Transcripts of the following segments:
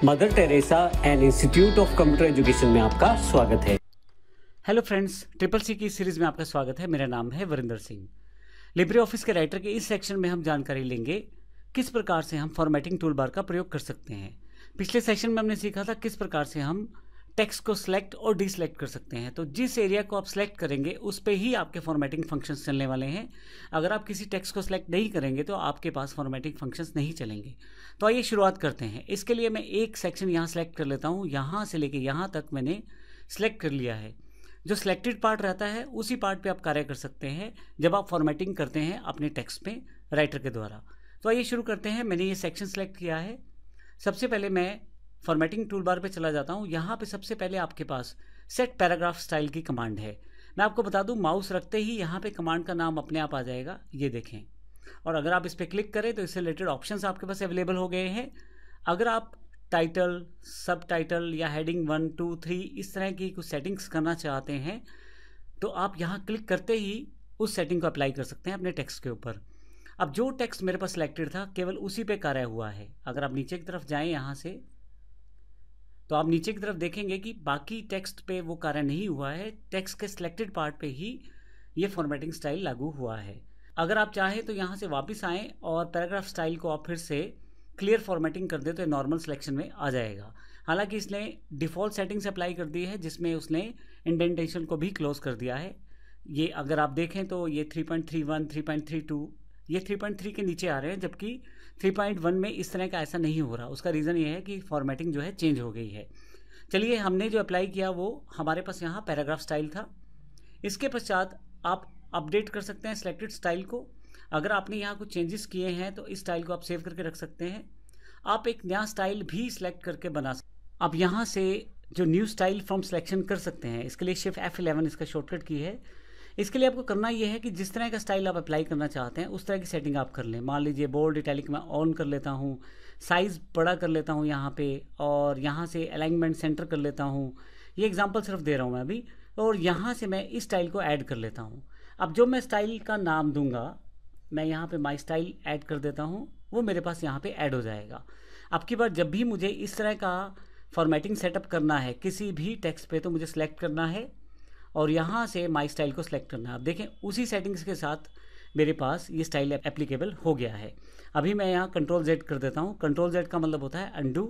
Mother Teresa and institute of computer education में आपका स्वागत है। हेलो फ्रेंड्स, ट्रिपल सी की सीरीज में आपका स्वागत है। मेरा नाम है वरिंदर सिंह। लिब्रे ऑफिस के राइटर के इस सेक्शन में हम जानकारी लेंगे किस प्रकार से हम फॉर्मेटिंग टूल बार का प्रयोग कर सकते हैं। पिछले सेशन में हमने सीखा था किस प्रकार से हम टेक्स्ट को सिलेक्ट और डिसलेक्ट कर सकते हैं। तो जिस एरिया को आप सिलेक्ट करेंगे उस पे ही आपके फॉर्मेटिंग फंक्शंस चलने वाले हैं। अगर आप किसी टेक्स्ट को सिलेक्ट नहीं करेंगे तो आपके पास फॉर्मेटिंग फंक्शंस नहीं चलेंगे। तो आइए शुरुआत करते हैं। इसके लिए मैं एक सेक्शन यहाँ सेलेक्ट कर लेता हूँ। यहाँ से लेके यहाँ तक मैंने सेलेक्ट कर लिया है। जो सिलेक्टेड पार्ट रहता है उसी पार्ट पे आप कार्य कर सकते हैं जब आप फॉर्मेटिंग करते हैं अपने टेक्स्ट में राइटर के द्वारा। तो आइए शुरू करते हैं। मैंने ये सेक्शन सेलेक्ट किया है। सबसे पहले मैं फॉर्मेटिंग टूल बार पे चला जाता हूँ। यहाँ पे सबसे पहले आपके पास सेट पैराग्राफ स्टाइल की कमांड है। मैं आपको बता दूँ, माउस रखते ही यहाँ पे कमांड का नाम अपने आप आ जाएगा, ये देखें। और अगर आप इस पर क्लिक करें तो इससे रिलेटेड ऑप्शंस आपके पास अवेलेबल हो गए हैं। अगर आप टाइटल, सब टाइटल या हेडिंग 1, 2, 3 इस तरह की कुछ सेटिंग्स करना चाहते हैं तो आप यहाँ क्लिक करते ही उस सेटिंग को अप्लाई कर सकते हैं अपने टेक्स्ट के ऊपर। अब जो टेक्स्ट मेरे पास सिलेक्टेड था केवल उसी पे कार्य हुआ है। अगर आप नीचे की तरफ जाएं यहाँ से तो आप नीचे की तरफ देखेंगे कि बाकी टेक्स्ट पे वो कार्य नहीं हुआ है। टेक्स्ट के सिलेक्टेड पार्ट पे ही ये फॉर्मेटिंग स्टाइल लागू हुआ है। अगर आप चाहें तो यहाँ से वापस आएँ और पैराग्राफ स्टाइल को आप फिर से क्लियर फॉर्मेटिंग कर दे तो नॉर्मल सिलेक्शन में आ जाएगा। हालांकि इसने डिफ़ॉल्ट सेटिंग्स अप्लाई कर दी है जिसमें उसने इंडेंटेशन को भी क्लोज कर दिया है। ये अगर आप देखें तो ये 3.31, 3.32 ये 3.3 के नीचे आ रहे हैं, जबकि 3.1 में इस तरह का ऐसा नहीं हो रहा। उसका रीज़न ये है कि फॉर्मेटिंग जो है चेंज हो गई है। चलिए, हमने जो अप्लाई किया वो हमारे पास यहाँ पैराग्राफ स्टाइल था। इसके पश्चात आप अपडेट कर सकते हैं सिलेक्टेड स्टाइल को। अगर आपने यहाँ कुछ चेंजेस किए हैं तो इस स्टाइल को आप सेव करके रख सकते हैं। आप एक नया स्टाइल भी सिलेक्ट करके बना सकते हैं। आप यहाँ से जो न्यू स्टाइल फ्रॉम सिलेक्शन कर सकते हैं। इसके लिए शिफ्ट F11 इसका शॉर्टकट की है। इसके लिए आपको करना यह है कि जिस तरह का स्टाइल आप अप्लाई करना चाहते हैं उस तरह की सेटिंग आप कर लें। मान लीजिए बोल्ड इटैलिक मैं ऑन कर लेता हूँ, साइज़ बड़ा कर लेता हूँ यहाँ पे, और यहाँ से अलाइनमेंट सेंटर कर लेता हूँ। ये एग्जांपल सिर्फ दे रहा हूँ मैं अभी। और यहाँ से मैं इस स्टाइल को ऐड कर लेता हूँ। अब जो मैं स्टाइल का नाम दूंगा, मैं यहाँ पे माई स्टाइल ऐड कर देता हूँ, वो मेरे पास यहाँ पे ऐड हो जाएगा। अब की बार जब भी मुझे इस तरह का फॉर्मेटिंग सेटअप करना है किसी भी टेक्स्ट पे तो मुझे सेलेक्ट करना है और यहाँ से माई स्टाइल को सिलेक्ट करना है। आप देखें उसी सेटिंग्स के साथ मेरे पास ये स्टाइल एप्लीकेबल हो गया है। अभी मैं यहाँ Ctrl+Z कर देता हूँ। Ctrl+Z का मतलब होता है अंडू,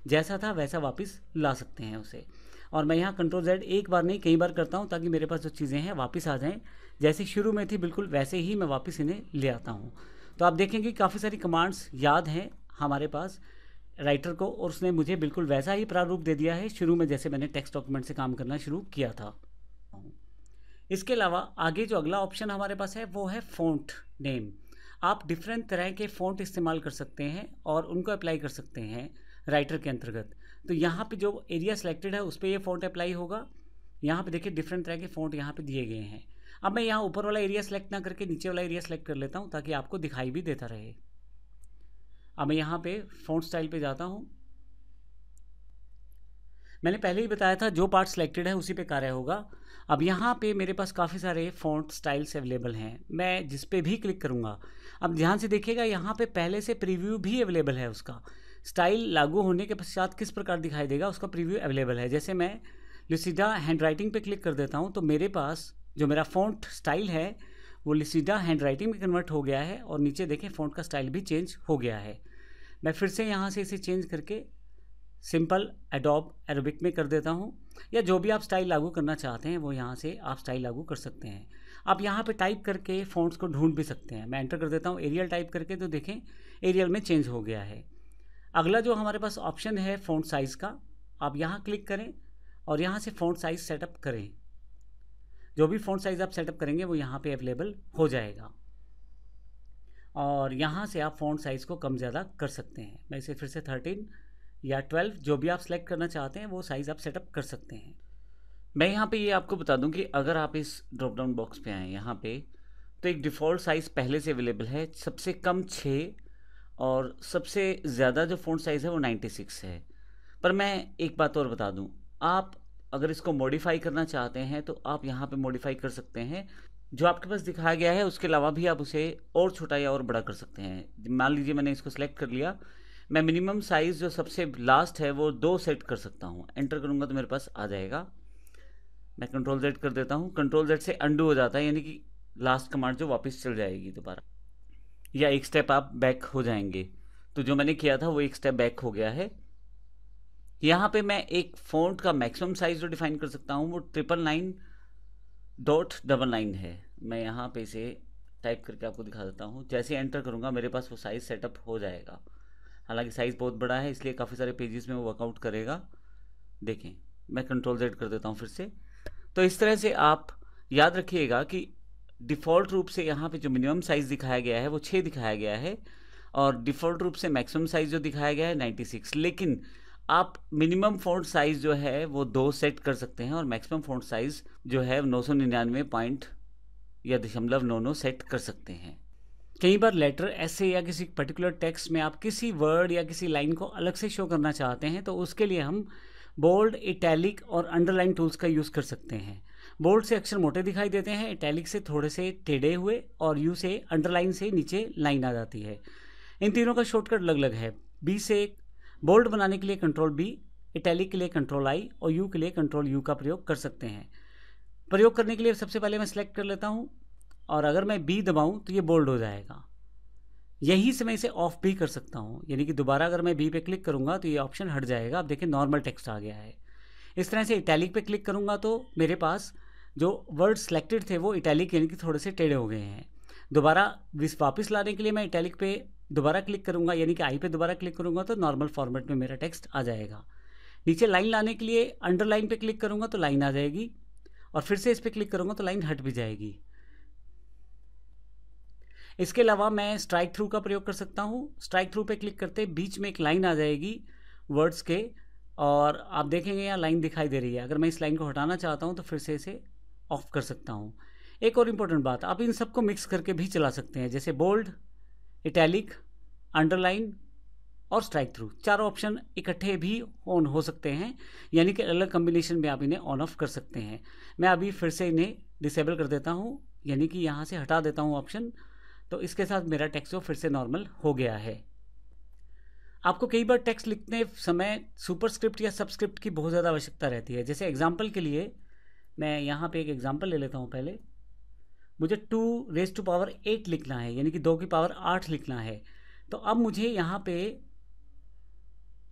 जैसा था वैसा वापस ला सकते हैं उसे। और मैं यहाँ Ctrl+Z एक बार नहीं कई बार करता हूँ ताकि मेरे पास जो चीज़ें हैं वापस आ जाएँ। जैसे शुरू में थी बिल्कुल वैसे ही मैं वापस इन्हें ले आता हूँ। तो आप देखेंगे काफ़ी सारी कमांड्स याद हैं हमारे पास राइटर को, और उसने मुझे बिल्कुल वैसा ही प्रारूप दे दिया है शुरू में जैसे मैंने टेक्स्ट डॉक्यूमेंट से काम करना शुरू किया था। इसके अलावा आगे जो अगला ऑप्शन हमारे पास है वो है फ़ॉन्ट नेम। आप डिफरेंट तरह के फ़ॉन्ट इस्तेमाल कर सकते हैं और उनको अप्लाई कर सकते हैं राइटर के अंतर्गत। तो यहाँ पे जो एरिया सिलेक्टेड है उस पर ये फ़ॉन्ट अप्लाई होगा। यहाँ पे देखिए डिफरेंट तरह के फ़ॉन्ट यहाँ पे दिए गए हैं। अब मैं यहाँ ऊपर वाला एरिया सेलेक्ट ना करके नीचे वाला एरिया सेलेक्ट कर लेता हूँ ताकि आपको दिखाई भी देता रहे। अब मैं यहाँ पे फ़ॉन्ट स्टाइल पे जाता हूँ। मैंने पहले ही बताया था जो पार्ट सिलेक्टेड है उसी पे कार्य होगा। अब यहाँ पे मेरे पास काफ़ी सारे फ़ॉन्ट स्टाइल्स अवेलेबल हैं। मैं जिस पे भी क्लिक करूँगा, अब ध्यान से देखिएगा यहाँ पे पहले से प्रीव्यू भी अवेलेबल है। उसका स्टाइल लागू होने के पश्चात किस प्रकार दिखाई देगा उसका प्रीव्यू अवेलेबल है। जैसे मैं लुसिडा हैंडराइटिंग पे क्लिक कर देता हूँ तो मेरे पास जो मेरा फ़ॉन्ट स्टाइल है वो लुसिडा हैंडराइटिंग में कन्वर्ट हो गया है और नीचे देखें फ़ॉन्ट का स्टाइल भी चेंज हो गया है। मैं फिर से यहाँ से इसे चेंज करके सिंपल एडोब अरेबिक में कर देता हूँ, या जो भी आप स्टाइल लागू करना चाहते हैं वो यहाँ से आप स्टाइल लागू कर सकते हैं। आप यहाँ पे टाइप करके फ़ॉन्ट्स को ढूंढ भी सकते हैं। मैं एंटर कर देता हूँ एरियल टाइप करके, तो देखें एरियल में चेंज हो गया है। अगला जो हमारे पास ऑप्शन है फ़ॉन्ट साइज़ का, आप यहाँ क्लिक करें और यहाँ से फ़ॉन्ट साइज़ सेटअप करें। जो भी फ़ॉन्ट साइज़ आप सेटअप करेंगे वो यहाँ पे अवेलेबल हो जाएगा और यहाँ से आप फ़ॉन्ट साइज़ को कम ज़्यादा कर सकते हैं। मैं इसे फिर से 13 या 12 जो भी आप सेलेक्ट करना चाहते हैं वो साइज़ आप सेटअप कर सकते हैं। मैं यहाँ पे ये आपको बता दूं कि अगर आप इस ड्रॉप डाउन बॉक्स पे आएँ यहाँ पे तो एक डिफ़ॉल्ट साइज़ पहले से अवेलेबल है। सबसे कम 6 और सबसे ज़्यादा जो फ़ॉन्ट साइज़ है वो 96 है। पर मैं एक बात और बता दूं, आप अगर इसको मॉडिफाई करना चाहते हैं तो आप यहाँ पे मॉडिफाई कर सकते हैं। जो आपके पास दिखाया गया है उसके अलावा भी आप उसे और छोटा या और बड़ा कर सकते हैं। मान लीजिए मैंने इसको सेलेक्ट कर लिया, मैं मिनिमम साइज़ जो सबसे लास्ट है वो 2 सेट कर सकता हूँ। एंटर करूँगा तो मेरे पास आ जाएगा। मैं कंट्रोल Z कर देता हूँ, कंट्रोल Z से अंडू हो जाता है, यानी कि लास्ट कमांड जो वापस चल जाएगी दोबारा, या एक स्टेप आप बैक हो जाएंगे। तो जो मैंने किया था वो एक स्टेप बैक हो गया है। यहाँ पे मैं एक फ़ॉन्ट का मैक्सिमम साइज़ जो डिफाइन कर सकता हूँ वो 999.99 है। मैं यहाँ पे इसे टाइप करके आपको दिखा देता हूँ। जैसे एंटर करूँगा मेरे पास वो साइज़ सेटअप हो जाएगा। हालांकि साइज़ बहुत बड़ा है इसलिए काफ़ी सारे पेजेस में वो वर्कआउट करेगा। देखें, मैं कंट्रोल Z कर देता हूँ फिर से। तो इस तरह से आप याद रखिएगा कि डिफ़ॉल्ट रूप से यहाँ पे जो मिनिमम साइज़ दिखाया गया है वो 6 दिखाया गया है, और डिफ़ॉल्ट रूप से मैक्सिमम साइज़ जो दिखाया गया है 96। लेकिन आप मिनिमम फ़ॉन्ट साइज़ जो है वो 2 सेट कर सकते हैं, और मैक्सिमम फ़ॉन्ट साइज़ जो है 999 पॉइंट या 0.99 सेट कर सकते हैं। कई बार लेटर, ऐसे या किसी पर्टिकुलर टेक्स्ट में आप किसी वर्ड या किसी लाइन को अलग से शो करना चाहते हैं, तो उसके लिए हम बोल्ड, इटैलिक और अंडरलाइन टूल्स का यूज़ कर सकते हैं। बोल्ड से अक्षर मोटे दिखाई देते हैं, इटैलिक से थोड़े से टेढ़े हुए, और यू से अंडरलाइन से नीचे लाइन आ जाती है। इन तीनों का शॉर्टकट अलग अलग है। बी से बोल्ड बनाने के लिए कंट्रोल B, इटैलिक के लिए कंट्रोल I और यू के लिए कंट्रोल U का प्रयोग कर सकते हैं। प्रयोग करने के लिए सबसे पहले मैं सिलेक्ट कर लेता हूँ, और अगर मैं B दबाऊँ तो ये बोल्ड हो जाएगा। यही से मैं इसे ऑफ भी कर सकता हूँ, यानी कि दोबारा अगर मैं B पे क्लिक करूँगा तो ये ऑप्शन हट जाएगा। आप देखें नॉर्मल टेक्स्ट आ गया है। इस तरह से इटैलिक पे क्लिक करूँगा तो मेरे पास जो वर्ड सिलेक्टेड थे वो इटैलिक यानी कि थोड़े से टेढ़े हो गए हैं। दोबारा वापस लाने के लिए मैं इटैलिक पे दोबारा क्लिक करूँगा, यानी कि I पे दोबारा क्लिक करूँगा तो नॉर्मल फॉर्मेट में मेरा टेक्स्ट आ जाएगा। नीचे लाइन लाने के लिए अंडरलाइन पे क्लिक करूँगा तो लाइन आ जाएगी, और फिर से इस पर क्लिक करूँगा तो लाइन हट भी जाएगी। इसके अलावा मैं स्ट्राइक थ्रू का प्रयोग कर सकता हूँ। स्ट्राइक थ्रू पे क्लिक करते बीच में एक लाइन आ जाएगी वर्ड्स के, और आप देखेंगे यहाँ लाइन दिखाई दे रही है। अगर मैं इस लाइन को हटाना चाहता हूँ तो फिर से इसे ऑफ कर सकता हूँ। एक और इम्पोर्टेंट बात, आप इन सबको मिक्स करके भी चला सकते हैं, जैसे बोल्ड, इटैलिक, अंडरलाइन और स्ट्राइक थ्रू। चारों ऑप्शन इकट्ठे भी ऑन हो सकते हैं, यानी कि अलग कम्बिनेशन में आप इन्हें ऑन ऑफ कर सकते हैं। मैं अभी फिर से इन्हें डिसेबल कर देता हूँ, यानी कि यहाँ से हटा देता हूँ ऑप्शन। तो इसके साथ मेरा टेक्स्ट फिर से नॉर्मल हो गया है। आपको कई बार टेक्स्ट लिखते समय सुपरस्क्रिप्ट या सबस्क्रिप्ट की बहुत ज़्यादा आवश्यकता रहती है। जैसे एग्जाम्पल के लिए मैं यहाँ पे एक एग्जाम्पल ले लेता हूँ। पहले मुझे 2⁸ लिखना है, यानी कि 2 की पावर 8 लिखना है। तो अब मुझे यहाँ पे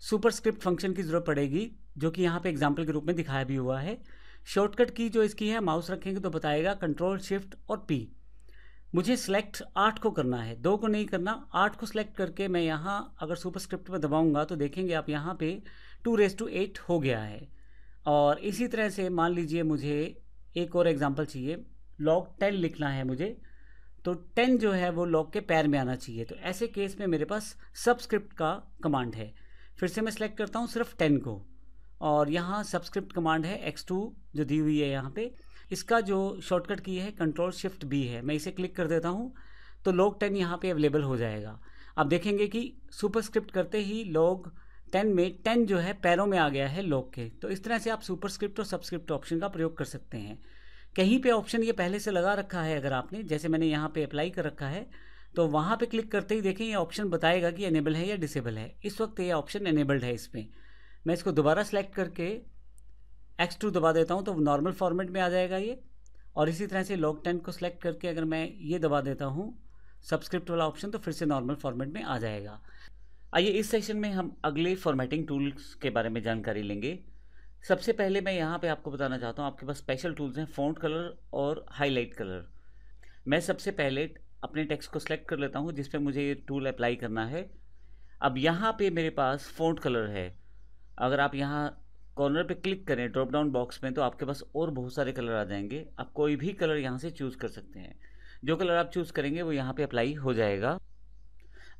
सुपरस्क्रिप्ट फंक्शन की ज़रूरत पड़ेगी, जो कि यहाँ पे एग्जाम्पल के रूप में दिखाया भी हुआ है। शॉर्टकट की जो इसकी है, माउस रखेंगे तो बताएगा कंट्रोल शिफ्ट और P। मुझे सिलेक्ट 8 को करना है, 2 को नहीं करना। 8 को सिलेक्ट करके मैं यहाँ अगर सुपरस्क्रिप्ट में दबाऊंगा तो देखेंगे आप यहाँ पे 2⁸ हो गया है। और इसी तरह से मान लीजिए मुझे एक और एग्जांपल चाहिए, log 10 लिखना है मुझे, तो 10 जो है वो log के पैर में आना चाहिए। तो ऐसे केस में मेरे पास सबस्क्रिप्ट का कमांड है। फिर से मैं सिलेक्ट करता हूँ सिर्फ 10 को, और यहाँ सबस्क्रिप्ट कमांड है X2 जो दी हुई है यहाँ पे। इसका जो शॉर्टकट की है कंट्रोल शिफ्ट B है। मैं इसे क्लिक कर देता हूँ तो log 10 यहाँ पे अवेलेबल हो जाएगा। आप देखेंगे कि सुपरस्क्रिप्ट करते ही log 10 में 10 जो है पैरों में आ गया है log के। तो इस तरह से आप सुपरस्क्रिप्ट और सबस्क्रिप्ट ऑप्शन का प्रयोग कर सकते हैं। कहीं पे ऑप्शन ये पहले से लगा रखा है अगर आपने, जैसे मैंने यहाँ पे अप्लाई कर रखा है, तो वहाँ पे क्लिक करते ही देखें ये ऑप्शन बताएगा कि एनेबल है या डिसेबल है। इस वक्त ये ऑप्शन एनेबल्ड है इसमें। मैं इसको दोबारा सेलेक्ट करके X2 दबा देता हूँ तो नॉर्मल फॉर्मेट में आ जाएगा ये। और इसी तरह से log 10 को सिलेक्ट करके अगर मैं ये दबा देता हूँ सबस्क्रिप्ट वाला ऑप्शन, तो फिर से नॉर्मल फॉर्मेट में आ जाएगा। आइए इस सेशन में हम अगले फॉर्मेटिंग टूल्स के बारे में जानकारी लेंगे। सबसे पहले मैं यहाँ पे आपको बताना चाहता हूँ, आपके पास स्पेशल टूल्स हैं, फ़ॉन्ट कलर और हाईलाइट कलर। मैं सबसे पहले अपने टेक्स्ट को सिलेक्ट कर लेता हूँ जिस पे मुझे ये टूल अप्लाई करना है। अब यहाँ पे मेरे पास फ़ॉन्ट कलर है। अगर आप यहाँ कॉर्नर पे क्लिक करें ड्रॉप डाउन बॉक्स में तो आपके पास और बहुत सारे कलर आ जाएंगे। आप कोई भी कलर यहाँ से चूज़ कर सकते हैं। जो कलर आप चूज़ करेंगे वो यहाँ पे अप्लाई हो जाएगा।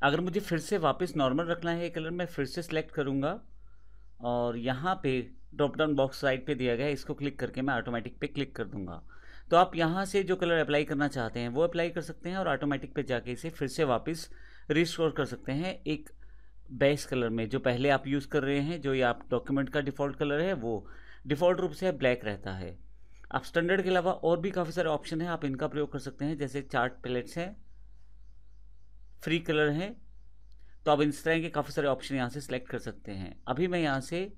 अगर मुझे फिर से वापस नॉर्मल रखना है ये कलर, मैं फिर से सिलेक्ट करूँगा और यहाँ पे ड्रॉप डाउन बॉक्स साइड पे दिया गया है, इसको क्लिक करके मैं ऑटोमेटिक पे क्लिक कर दूँगा। तो आप यहाँ से जो कलर अप्लाई करना चाहते हैं वो अप्लाई कर सकते हैं और ऑटोमेटिक पे जाके इसे फिर से वापस रिस्टोर कर सकते हैं एक बेस कलर में जो पहले आप यूज़ कर रहे हैं। जो ये आप डॉक्यूमेंट का डिफ़ॉल्ट कलर है वो डिफ़ॉल्ट रूप से ब्लैक रहता है। आप स्टैंडर्ड के अलावा और भी काफ़ी सारे ऑप्शन हैं, आप इनका प्रयोग कर सकते हैं, जैसे चार्ट पैलेट्स हैं, फ्री कलर हैं, तो आप इस तरह के काफ़ी सारे ऑप्शन यहाँ से सिलेक्ट कर सकते हैं। अभी मैं यहाँ से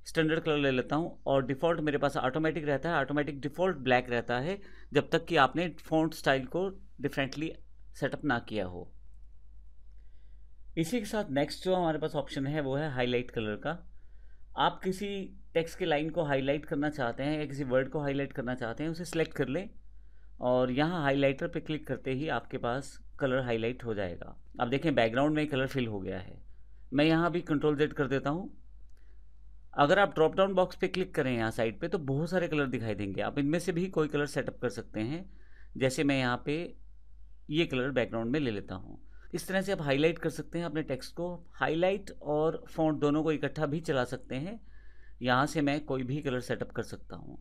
स्टैंडर्ड कलर ले लेता हूँ और डिफ़ॉल्ट मेरे पास ऑटोमेटिक रहता है। ऑटोमेटिक डिफ़ॉल्ट ब्लैक रहता है जब तक कि आपने फ़ॉन्ट स्टाइल को डिफरेंटली सेटअप ना किया हो। इसी के साथ नेक्स्ट जो हमारे पास ऑप्शन है वो है हाईलाइट कलर का। आप किसी टेक्स्ट की लाइन को हाईलाइट करना चाहते हैं या किसी वर्ड को हाईलाइट करना चाहते हैं, उसे सिलेक्ट कर लें और यहाँ हाईलाइटर पे क्लिक करते ही आपके पास कलर हाईलाइट हो जाएगा। अब देखें बैकग्राउंड में कलर फिल हो गया है। मैं यहाँ भी कंट्रोल Z कर देता हूँ। अगर आप ड्रॉप डाउन बॉक्स पे क्लिक करें यहाँ साइड पे तो बहुत सारे कलर दिखाई देंगे। आप इनमें से भी कोई कलर सेटअप कर सकते हैं। जैसे मैं यहाँ पे ये कलर बैकग्राउंड में ले लेता हूँ। इस तरह से आप हाईलाइट कर सकते हैं अपने टेक्स्ट को। हाईलाइट और फॉन्ट दोनों को इकट्ठा भी चला सकते हैं। यहाँ से मैं कोई भी कलर सेटअप कर सकता हूँ।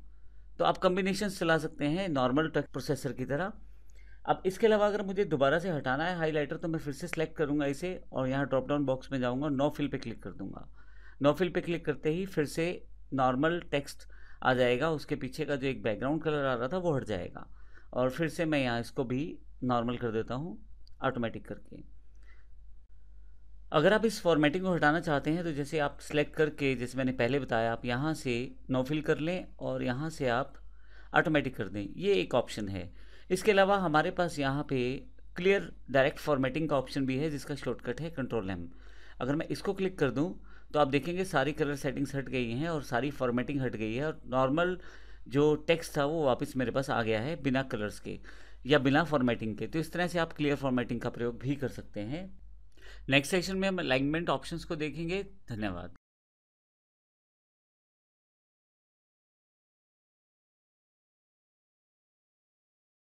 तो आप कम्बिनेशन चला सकते हैं नॉर्मल टेक्स्ट प्रोसेसर की तरह। अब इसके अलावा अगर मुझे दोबारा से हटाना है हाईलाइटर तो मैं फिर से सिलेक्ट करूँगा इसे और यहाँ ड्रॉप डाउन बॉक्स में जाऊँगा, नो फिल पे क्लिक कर दूँगा। नो फिल पे क्लिक करते ही फिर से नॉर्मल टेक्स्ट आ जाएगा। उसके पीछे का जो एक बैकग्राउंड कलर आ रहा था वो हट जाएगा और फिर से मैं यहाँ इसको भी नॉर्मल कर देता हूँ ऑटोमेटिक करके। अगर आप इस फॉर्मेटिंग को हटाना चाहते हैं तो जैसे आप सिलेक्ट करके, जैसे मैंने पहले बताया, आप यहाँ से नो फिल कर लें और यहाँ से आप ऑटोमेटिक कर दें। ये एक ऑप्शन है। इसके अलावा हमारे पास यहाँ पे क्लियर डायरेक्ट फॉर्मेटिंग का ऑप्शन भी है जिसका शॉर्टकट है Ctrl+M। अगर मैं इसको क्लिक कर दूँ तो आप देखेंगे सारी कलर सेटिंग्स हट गई हैं और सारी फॉर्मेटिंग हट गई है और नॉर्मल जो टेक्स्ट था वो वापस मेरे पास आ गया है बिना कलर्स के या बिना फॉर्मेटिंग के। तो इस तरह से आप क्लियर फॉर्मेटिंग का प्रयोग भी कर सकते हैं। नेक्स्ट सेक्शन में हम अलाइनमेंट ऑप्शंस को देखेंगे। धन्यवाद।